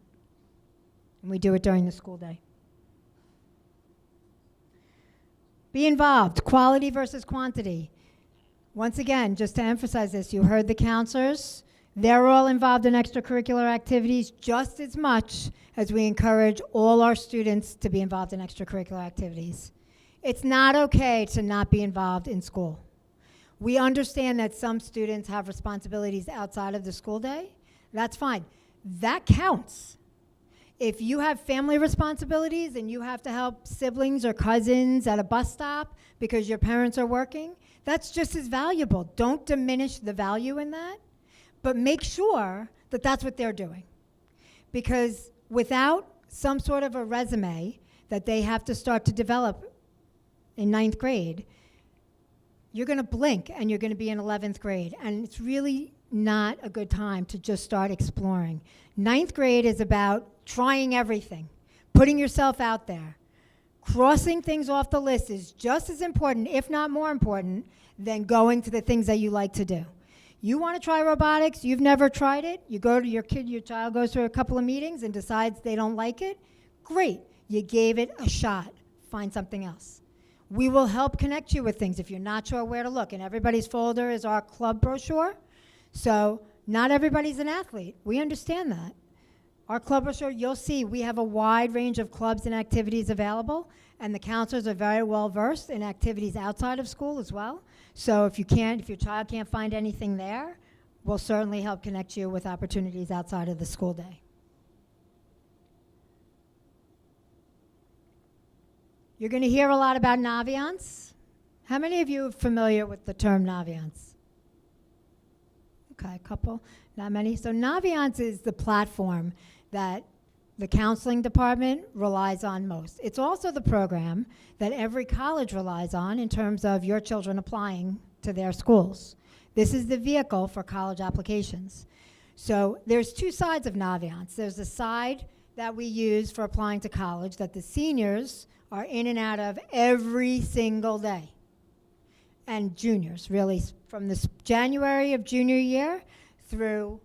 Speaker 1: And we do it during the school day. Be involved, quality versus quantity. Once again, just to emphasize this, you heard the counselors. They're all involved in extracurricular activities just as much as we encourage all our students to be involved in extracurricular activities. It's not okay to not be involved in school. We understand that some students have responsibilities outside of the school day. That's fine. That counts. If you have family responsibilities and you have to help siblings or cousins at a bus stop because your parents are working, that's just as valuable. Don't diminish the value in that, but make sure that that's what they're doing. Because without some sort of a resume that they have to start to develop in 9th grade, you're going to blink and you're going to be in 11th grade. And it's really not a good time to just start exploring. 9th grade is about trying everything, putting yourself out there. Crossing things off the list is just as important, if not more important, than going to the things that you like to do. You want to try robotics, you've never tried it, you go to your child goes through a couple of meetings and decides they don't like it, great, you gave it a shot, find something else. We will help connect you with things if you're not sure where to look. In everybody's folder is our club brochure. So not everybody's an athlete. We understand that. Our club brochure, you'll see we have a wide range of clubs and activities available, and the counselors are very well versed in activities outside of school as well. So if your child can't find anything there, we'll certainly help connect you with opportunities outside of the school day. You're going to hear a lot about Naviance. How many of you are familiar with the term Naviance? Okay, a couple, not many. So Naviance is the platform that the counseling department relies on most. It's also the program that every college relies on in terms of your children applying to their schools. This is the vehicle for college applications. So there's two sides of Naviance. There's the side that we use for applying to college that the seniors are in and out of every single day. And juniors, really, from this January of junior year through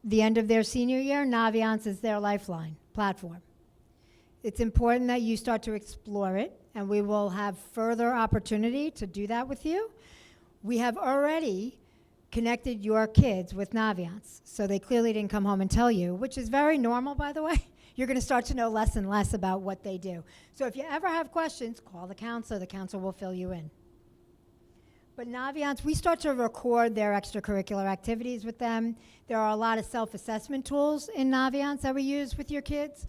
Speaker 1: the end of their senior year, Naviance is their lifeline platform. It's important that you start to explore it, and we will have further opportunity to do that with you. We have already connected your kids with Naviance, so they clearly didn't come home and tell you, which is very normal, by the way. You're going to start to know less and less about what they do. So if you ever have questions, call the counselor. The counselor will fill you in. But Naviance, we start to record their extracurricular activities with them. There are a lot of self-assessment tools in Naviance that we use with your kids.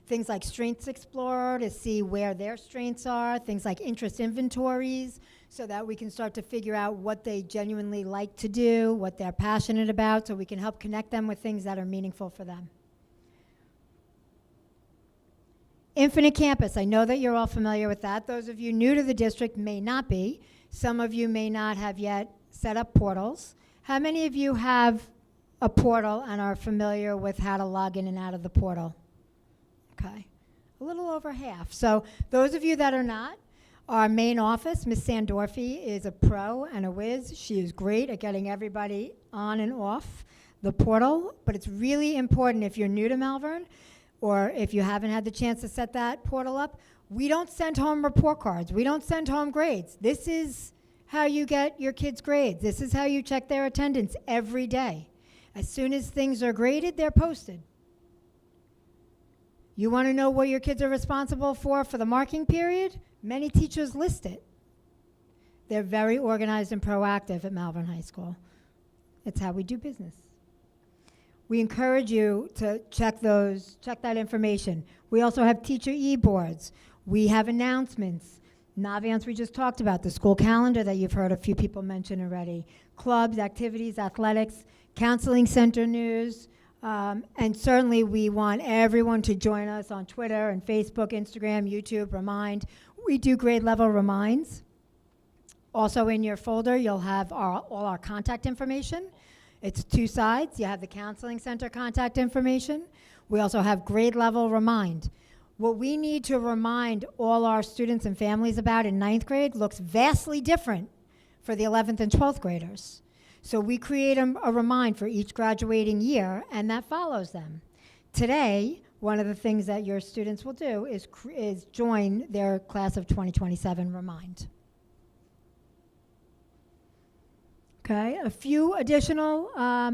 Speaker 1: Things like Strengths Explorer to see where their strengths are, things like interest inventories, so that we can start to figure out what they genuinely like to do, what they're passionate about, so we can help connect them with things that are meaningful for them. Infinite Campus, I know that you're all familiar with that. Those of you new to the district may not be. Some of you may not have yet set up portals. How many of you have a portal and are familiar with how to log in and out of the portal? Okay, a little over half. So those of you that are not, our main office, Ms. Sandorfi, is a pro and a whiz. She is great at getting everybody on and off the portal, but it's really important if you're new to Malvern, or if you haven't had the chance to set that portal up, we don't send home report cards. We don't send home grades. This is how you get your kids' grades. This is how you check their attendance every day. As soon as things are graded, they're posted. You want to know what your kids are responsible for the marking period? Many teachers list it. They're very organized and proactive at Malvern High School. It's how we do business. We encourage you to check that information. We also have teacher e-boards. We have announcements. Naviance we just talked about, the school calendar that you've heard a few people mention already. Clubs, activities, athletics, counseling center news, and certainly we want everyone to join us on Twitter and Facebook, Instagram, YouTube, Remind. We do grade level reminds Also in your folder, you'll have all our contact information. It's 2 sides. You have the counseling center contact information. We also have grade level remind. What we need to remind all our students and families about in 9th grade looks vastly different for the 11th and 12th graders. So we create a remind for each graduating year, and that follows them. Today, one of the things that your students will do is join their class of 2027 remind. Okay, a few additional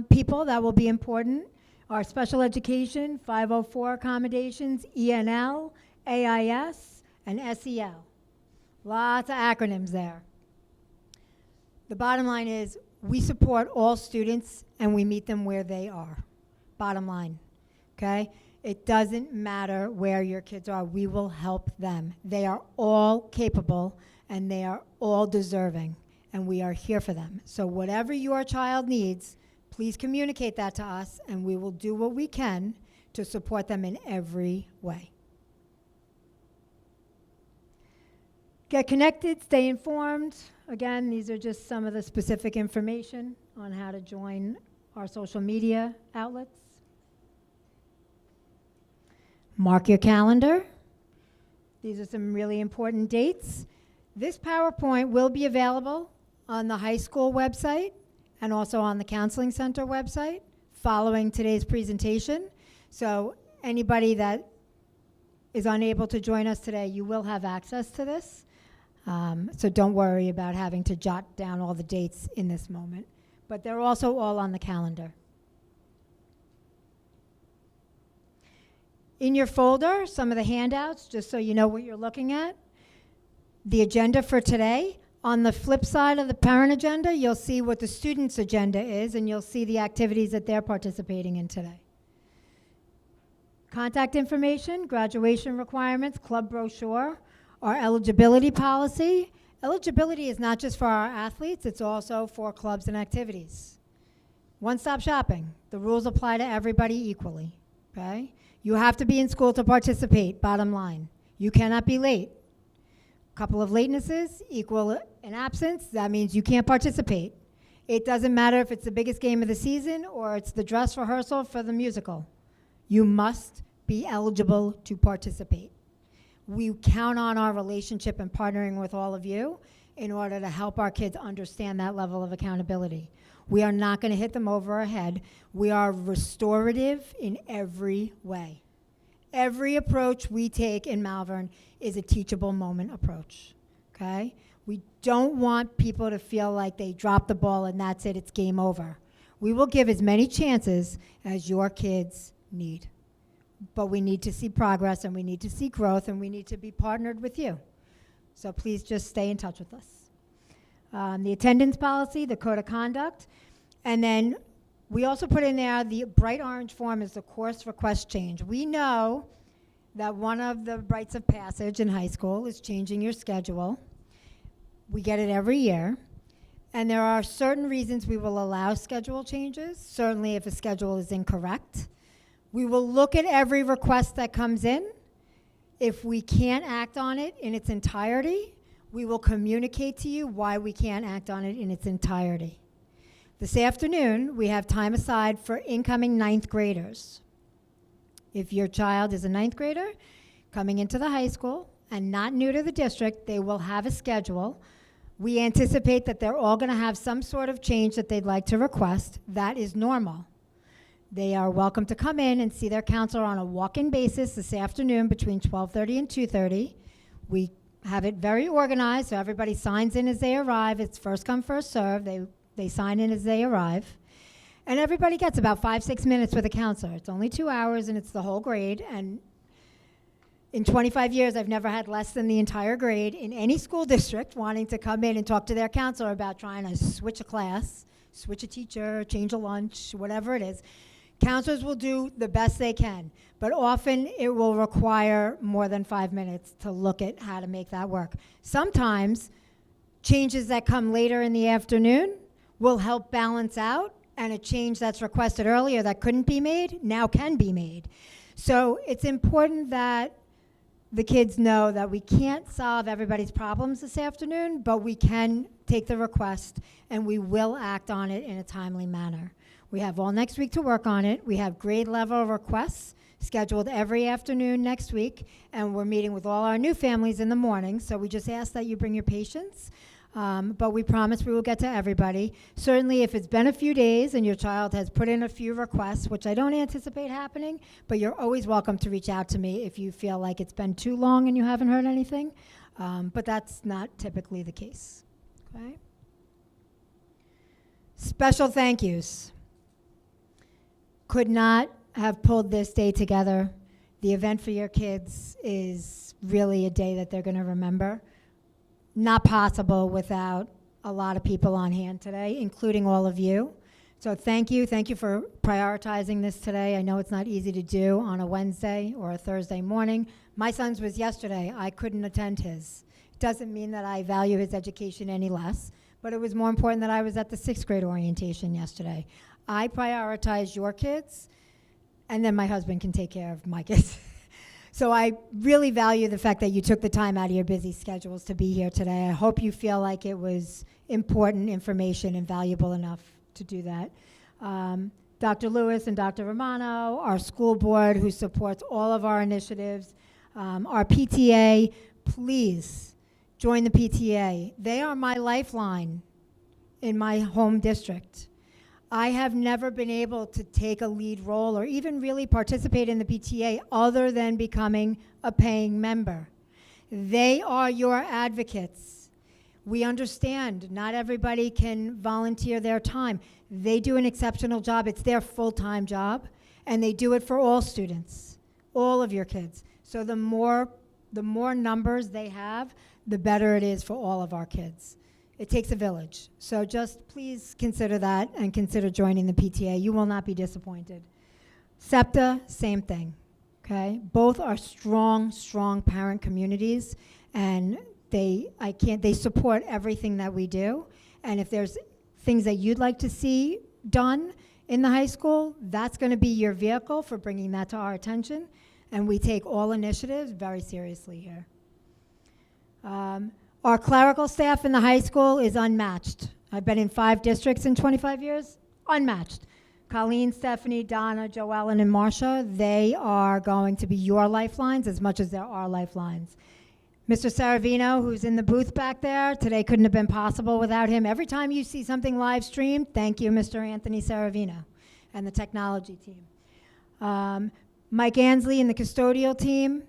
Speaker 1: people that will be important are special education, 504 accommodations, ENL, AIS, and SEL. Lots of acronyms there. The bottom line is we support all students and we meet them where they are. Bottom line, okay? It doesn't matter where your kids are, we will help them. They are all capable and they are all deserving, and we are here for them. So whatever your child needs, please communicate that to us, and we will do what we can to support them in every way. Get connected, stay informed. Again, these are just some of the specific information on how to join our social media outlets. Mark your calendar. These are some really important dates. This PowerPoint will be available on the high school website and also on the Counseling Center website following today's presentation. So anybody that is unable to join us today, you will have access to this. So don't worry about having to jot down all the dates in this moment. But they're also all on the calendar. In your folder, some of the handouts, just so you know what you're looking at. The agenda for today. On the flip side of the parent agenda, you'll see what the student's agenda is, and you'll see the activities that they're participating in today. Contact information, graduation requirements, club brochure, our eligibility policy. Eligibility is not just for our athletes, it's also for clubs and activities. One-stop shopping. The rules apply to everybody equally, okay? You have to be in school to participate, bottom line. You cannot be late. Couple of latenesses equal an absence. That means you can't participate. It doesn't matter if it's the biggest game of the season or it's the dress rehearsal for the musical. You must be eligible to participate. We count on our relationship and partnering with all of you in order to help our kids understand that level of accountability. We are not going to hit them over our head. We are restorative in every way. Every approach we take in Malvern is a teachable moment approach, okay? We don't want people to feel like they dropped the ball and that's it, it's game over. We will give as many chances as your kids need. But we need to see progress and we need to see growth and we need to be partnered with you. So please just stay in touch with us. The attendance policy, the code of conduct, and then we also put in there the bright orange form is the course request change. We know that one of the rites of passage in high school is changing your schedule. We get it every year. And there are certain reasons we will allow schedule changes, certainly if a schedule is incorrect. We will look at every request that comes in. If we can't act on it in its entirety, we will communicate to you why we can't act on it in its entirety. This afternoon, we have time aside for incoming 9th graders. If your child is a 9th grader coming into the high school and not new to the district, they will have a schedule. We anticipate that they're all going to have some sort of change that they'd like to request. That is normal. They are welcome to come in and see their counselor on a walk-in basis this afternoon between 12:30 and 2:30. We have it very organized, so everybody signs in as they arrive. It's first come, first serve. They sign in as they arrive. And everybody gets about 5-6 minutes with a counselor. It's only 2 hours, and it's the whole grade. And in 25 years, I've never had less than the entire grade in any school district wanting to come in and talk to their counselor about trying to switch a class, switch a teacher, change a lunch, whatever it is. Counselors will do the best they can, but often it will require more than 5 minutes to look at how to make that work. Sometimes changes that come later in the afternoon will help balance out, and a change that's requested earlier that couldn't be made now can be made. So it's important that the kids know that we can't solve everybody's problems this afternoon, but we can take the request, and we will act on it in a timely manner. We have all next week to work on it. We have grade level requests scheduled every afternoon next week, and we're meeting with all our new families in the morning, so we just ask that you bring your patience. But we promise we will get to everybody. Certainly, if it's been a few days and your child has put in a few requests, which I don't anticipate happening, but you're always welcome to reach out to me if you feel like it's been too long and you haven't heard anything. But that's not typically the case. Okay? Special thank yous. Could not have pulled this day together. The event for your kids is really a day that they're going to remember. Not possible without a lot of people on hand today, including all of you. So thank you. Thank you for prioritizing this today. I know it's not easy to do on a Wednesday or a Thursday morning. My son's was yesterday. I couldn't attend his. It doesn't mean that I value his education any less, but it was more important that I was at the 6th grade orientation yesterday. I prioritize your kids, and then my husband can take care of my kids. So I really value the fact that you took the time out of your busy schedules to be here today. I hope you feel like it was important information and valuable enough to do that. Dr. Lewis and Dr. Romano, our school board who supports all of our initiatives, our PTA, please join the PTA. They are my lifeline in my home district. I have never been able to take a lead role or even really participate in the PTA other than becoming a paying member. They are your advocates. We understand not everybody can volunteer their time. They do an exceptional job. It's their full-time job, and they do it for all students, all of your kids. So the more numbers they have, the better it is for all of our kids. It takes a village. So just please consider that and consider joining the PTA. You will not be disappointed. SEPTA, same thing, okay? Both are strong, strong parent communities, and they support everything that we do. And if there's things that you'd like to see done in the high school, that's gonna be your vehicle for bringing that to our attention. And we take all initiatives very seriously here. Our clerical staff in the high school is unmatched. I've been in 5 districts in 25 years, unmatched. Colleen, Stephanie, Donna, Joellen, and Marcia, they are going to be your lifelines as much as they're our lifelines. Mr. Saravino, who's in the booth back there, today couldn't have been possible without him. Every time you see something live streamed, thank you, Mr. Anthony Saravino and the technology team. Mike Ansley and the custodial team,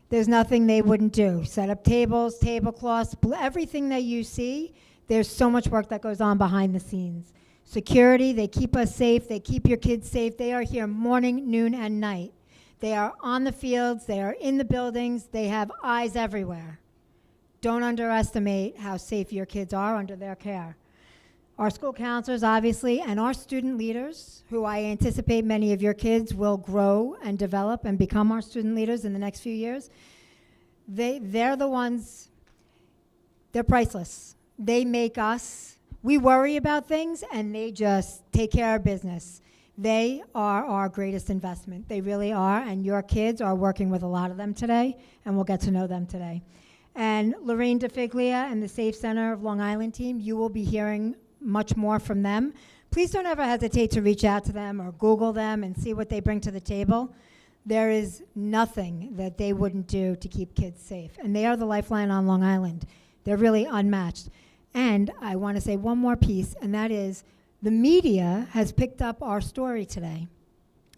Speaker 1: there's nothing they wouldn't do. Set up tables, tablecloths, everything that you see, there's so much work that goes on behind the scenes. Security, they keep us safe, they keep your kids safe. They are here morning, noon, and night. They are on the fields, they are in the buildings, they have eyes everywhere. Don't underestimate how safe your kids are under their care. Our school counselors, obviously, and our student leaders, who I anticipate many of your kids will grow and develop and become our student leaders in the next few years, they're the ones, they're priceless. They make us, we worry about things, and they just take care of business. They are our greatest investment. They really are, and your kids are working with a lot of them today, and we'll get to know them today. And Lorraine DeFiglia and the Safe Center of Long Island team, you will be hearing much more from them. Please don't ever hesitate to reach out to them or Google them and see what they bring to the table. There is nothing that they wouldn't do to keep kids safe. And they are the lifeline on Long Island. They're really unmatched. And I want to say one more piece, and that is the media has picked up our story today.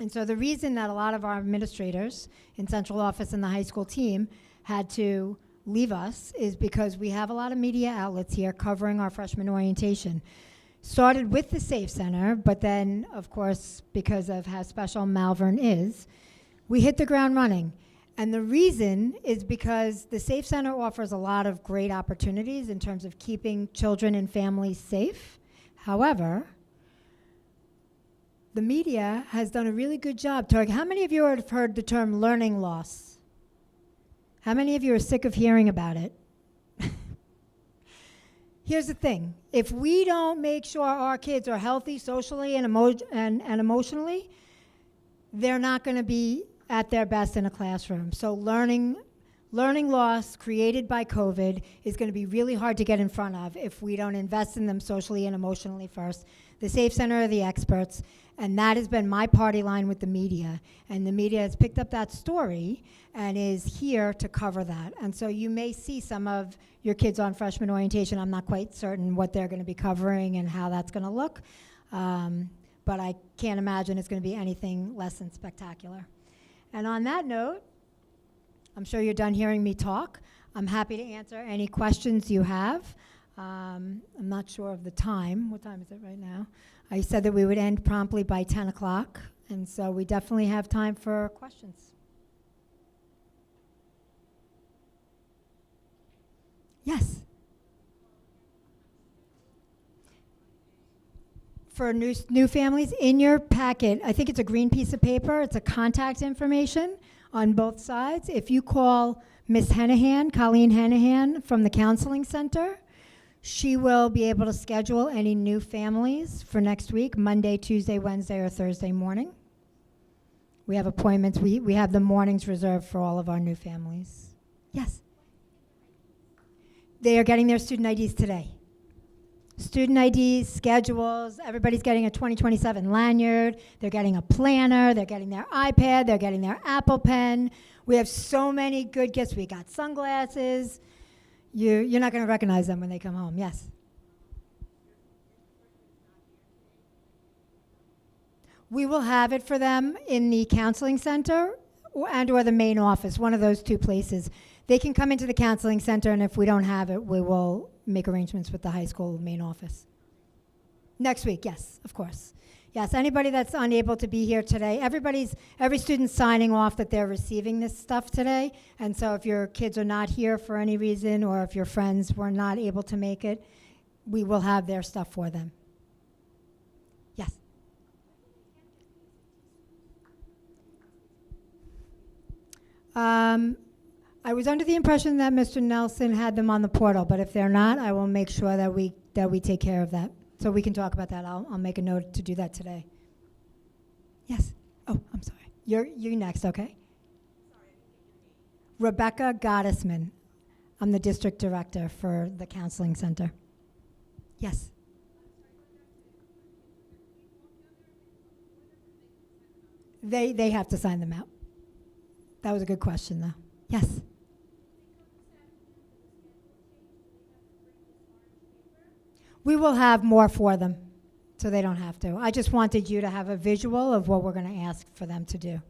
Speaker 1: And so the reason that a lot of our administrators in central office and the high school team had to leave us is because we have a lot of media outlets here covering our freshman orientation. Started with the Safe Center, but then, of course, because of how special Malvern is, we hit the ground running. And the reason is because the Safe Center offers a lot of great opportunities in terms of keeping children and families safe. However, the media has done a really good job. How many of you have heard the term learning loss? How many of you are sick of hearing about it? Here's the thing. If we don't make sure our kids are healthy socially and emotionally, they're not going to be at their best in a classroom. So learning learning loss created by COVID is going to be really hard to get in front of if we don't invest in them socially and emotionally first. The Safe Center are the experts, and that has been my party line with the media. And the media has picked up that story and is here to cover that. And so you may see some of your kids on freshman orientation. I'm not quite certain what they're going to be covering and how that's going to look, but I can't imagine it's going to be anything less than spectacular. And on that note, I'm sure you're done hearing me talk. I'm happy to answer any questions you have. I'm not sure of the time. What time is it right now? I said that we would end promptly by 10 o'clock, and so we definitely have time for questions. Yes? For new families, in your packet, I think it's a green piece of paper. It's a contact information on both sides. If you call Miss Hennahan, Colleen Hennahan from the Counseling Center, she will be able to schedule any new families for next week, Monday, Tuesday, Wednesday, or Thursday morning. We have appointments. We have the mornings reserved for all of our new families. Yes? They are getting their student IDs today. Student IDs, schedules, everybody's getting a 2027 lanyard, they're getting a planner, they're getting their iPad, they're getting their Apple Pen. We have so many good gifts. We got sunglasses. You're not going to recognize them when they come home. Yes? We will have it for them in the counseling center or the main office, one of those two places. They can come into the counseling center, and if we don't have it, we will make arrangements with the high school main office. Next week, yes, of course. Yes, anybody that's unable to be here today, every student's signing off that they're receiving this stuff today, and so if your kids are not here for any reason, or if your friends were not able to make it, we will have their stuff for them. Yes? I was under the impression that Mr. Nelson had them on the portal, but if they're not, I will make sure that we take care of that. So we can talk about that. I'll make a note to do that today. Yes? Oh, I'm sorry. You're next, okay? Rebecca Gottesman. I'm the district director for the counseling center. Yes? They have to sign them out. That was a good question, though. Yes? We will have more for them, so they don't have to. I just wanted you to have a visual of what we're going to ask for them to do.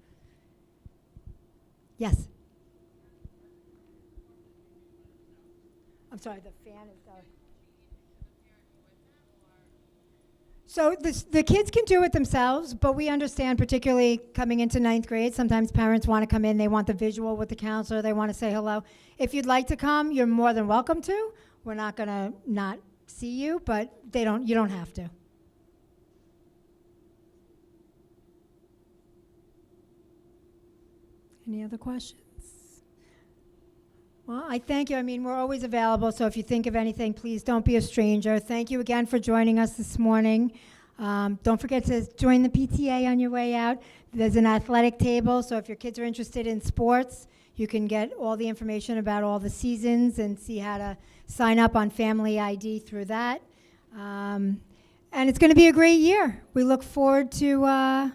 Speaker 1: Yes? I'm sorry, the fan is going. So the kids can do it themselves, but we understand, particularly coming into 9th grade, sometimes parents want to come in, they want the visual with the counselor, they want to say hello. If you'd like to come, you're more than welcome to. We're not going to not see you, but you don't have to. Any other questions? Well, I thank you. I mean, we're always available, so if you think of anything, please don't be a stranger. Thank you again for joining us this morning. Don't forget to join the PTA on your way out. There's an athletic table, so if your kids are interested in sports, you can get all the information about all the seasons and see how to sign up on Family ID through that. And it's going to be a great year. We look forward to a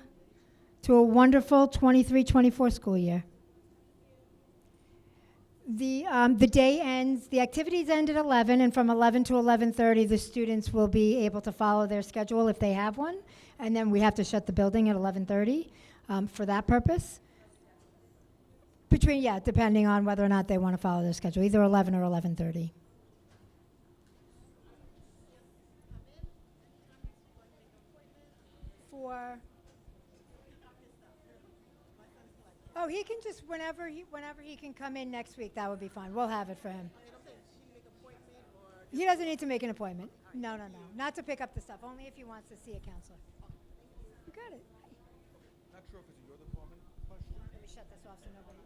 Speaker 1: wonderful 23-24 school year. The day ends, the activities end at 11, and from 11 to 11:30, the students will be able to follow their schedule if they have one, and then we have to shut the building at 11:30 for that purpose. Depending on whether or not they want to follow their schedule, either 11 or 11:30. Oh, he can just, whenever he can come in next week, that would be fine. We'll have it for him. He doesn't need to make an appointment. No. Not to pick up the stuff, only if he wants to see a counselor. You got it.
Speaker 9: Not sure if it's your department question.
Speaker 1: Let me shut this off so nobody.